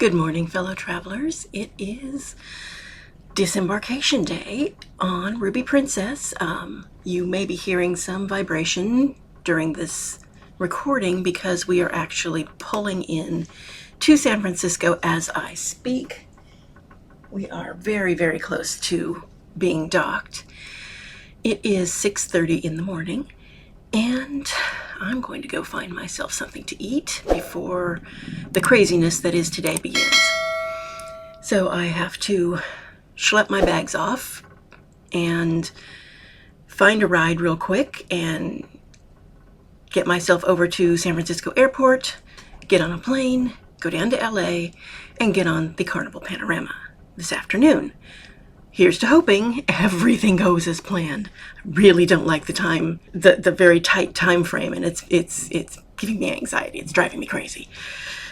Good morning, fellow travelers. It is Disembarkation Day on Ruby Princess. You may be hearing some vibration during this recording because we are actually pulling in to San Francisco as I speak. We are very, very close to being docked. It is 6:30 in the morning, and I'm going to go find myself something to eat before the craziness that is today begins. So I have to schlep my bags off and find a ride real quick and get myself over to San Francisco Airport, get on a plane, go down to LA, and get on the Carnival Panorama this afternoon. Here's to hoping everything goes as planned. I really don't like the very tight time frame, and it's giving me anxiety. It's driving me crazy.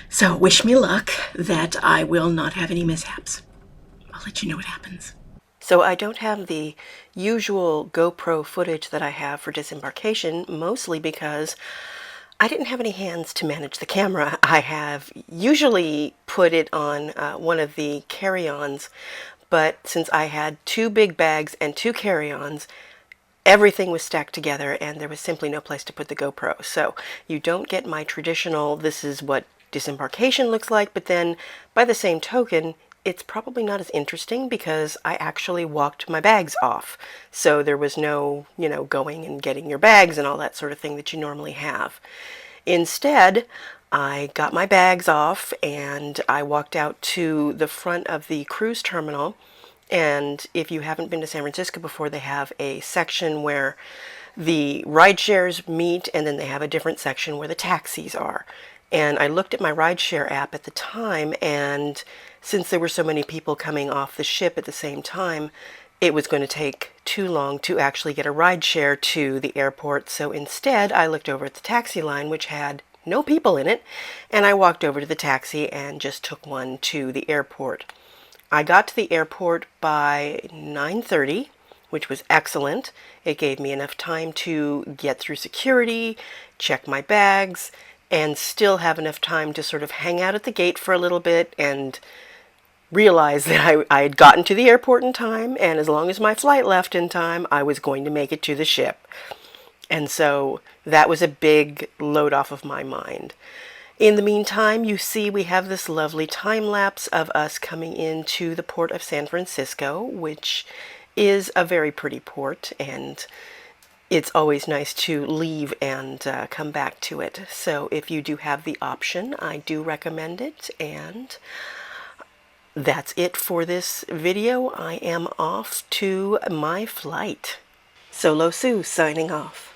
So wish me luck that I will not have any mishaps. I'll let you know what happens. So I don't have the usual GoPro footage that I have for Disembarkation, mostly because I didn't have any hands to manage the camera. I have usually put it on one of the carry-ons, but since I had two big bags and two carry-ons, everything was stacked together and there was simply no place to put the GoPro. So you don't get my traditional, this is what Disembarkation looks like, but then by the same token, it's probably not as interesting because I actually walked my bags off. So there was no, going and getting your bags and all that sort of thing that you normally have. Instead, I got my bags off and I walked out to the front of the cruise terminal. And if you haven't been to San Francisco before, they have a section where the rideshares meet, and then they have a different section where the taxis are. And I looked at my rideshare app at the time, and since there were so many people coming off the ship at the same time, it was going to take too long to actually get a rideshare to the airport. So instead, I looked over at the taxi line, which had no people in it, and I walked over to the taxi and just took one to the airport. I got to the airport by 9:30, which was excellent. It gave me enough time to get through security, check my bags, and still have enough time to sort of hang out at the gate for a little bit and realize that I had gotten to the airport in time, and as long as my flight left in time, I was going to make it to the ship. And so that was a big load off of my mind. In the meantime, you see we have this lovely time lapse of us coming into the port of San Francisco, which is a very pretty port, and it's always nice to leave and come back to it. So if you do have the option, I do recommend it. And that's it for this video. I am off to my flight. Solo Sue signing off.